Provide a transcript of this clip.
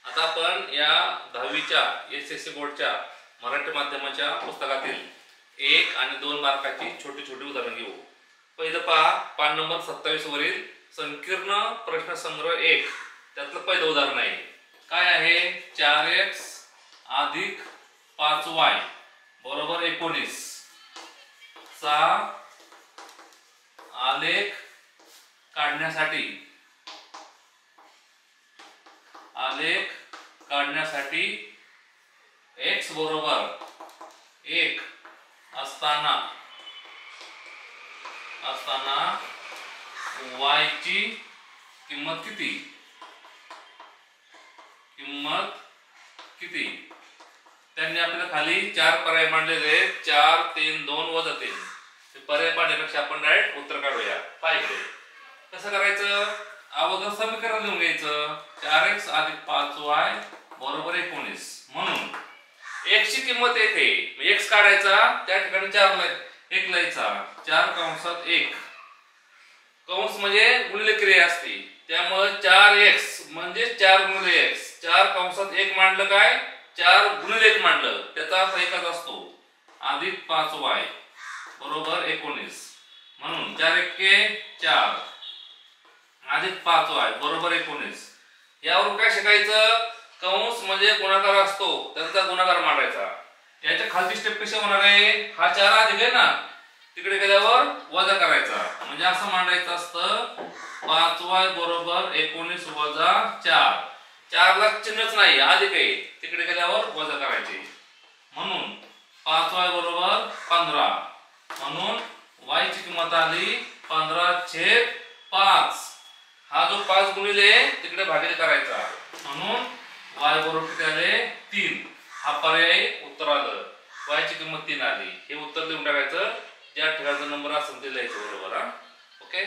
आता आपण या 10वीच्या एसएससी बोर्डच्या मराठी माध्यमाच्या पुस्तकातील 1 आणि 2 मार्काची छोटी छोटी उदाहरण घेऊ। पहिलं पहा, पान नंबर 27 वरील संकीर्ण प्रश्न संग्रह 1 त्यातलं पहिलं उदाहरण आहे। काय आहे? 4x अधिक 5y बरोबर 19 चा आलेख काढण्यासाठी x बरोबर 1 असताना y ची किंमत किती? त्यांनी आपल्याला खाली 4 पर्याय मांडलेले आहेत। 4 3 2 वजा 3 हे पर्याय पाहण्यापेक्षा आपण डायरेक्ट उत्तर काढूया। पाहिजे कसं करायचं? अगोदर समीकरण लिहून घ्यायचं। 4x अधिक 5y बरोबर 19 म्हणून x ची किंमत येते, x काढायचा, त्या ठिकाणी 4 लिहायचा। 4 कंसात 1 कंस म्हणजे गुणिले क्रिया असते, त्यामुळे 4x म्हणजे 4 गुणिले x। 4 कंसात 1 मांडलं काय? 4 गुणिले 1 मांडलं, त्याचा अर्थ एकच असतो। अधिक 5y बरोबर 19 म्हणून 4 1 4 अधिक 5y बरोबर 19। यावरून काय शिकायचं? कंस म्हणजे गुणाकार असतो, त्यांचा गुणाकार मांडायचा। याच्या खालची स्टेप कशी होणार आहे? हा 4 अधिक आहे ना, तिकडे गेल्यावर वजा करायचा, म्हणजे असं मांडायचं असतं 5y बरोबर 19 वजा 4। 4 ला चिन्हच नाही, अधिक आहे, तिकडे गेल्यावर वजा करायचे, म्हणून 5y बरोबर 15 म्हणून y ची किंमत आली 15/5। हा जो 5 गुणिले तिकडे भागिले करायचा, म्हणून y बरोबर किती आले? 3। हा पर्याय उत्तर आलं, y ची किंमत 3 आली। हे उत्तर लिहून टाकायचं, ज्या ठिकाणचा नंबर असेल ते लिहायचं बरोबर। ओके।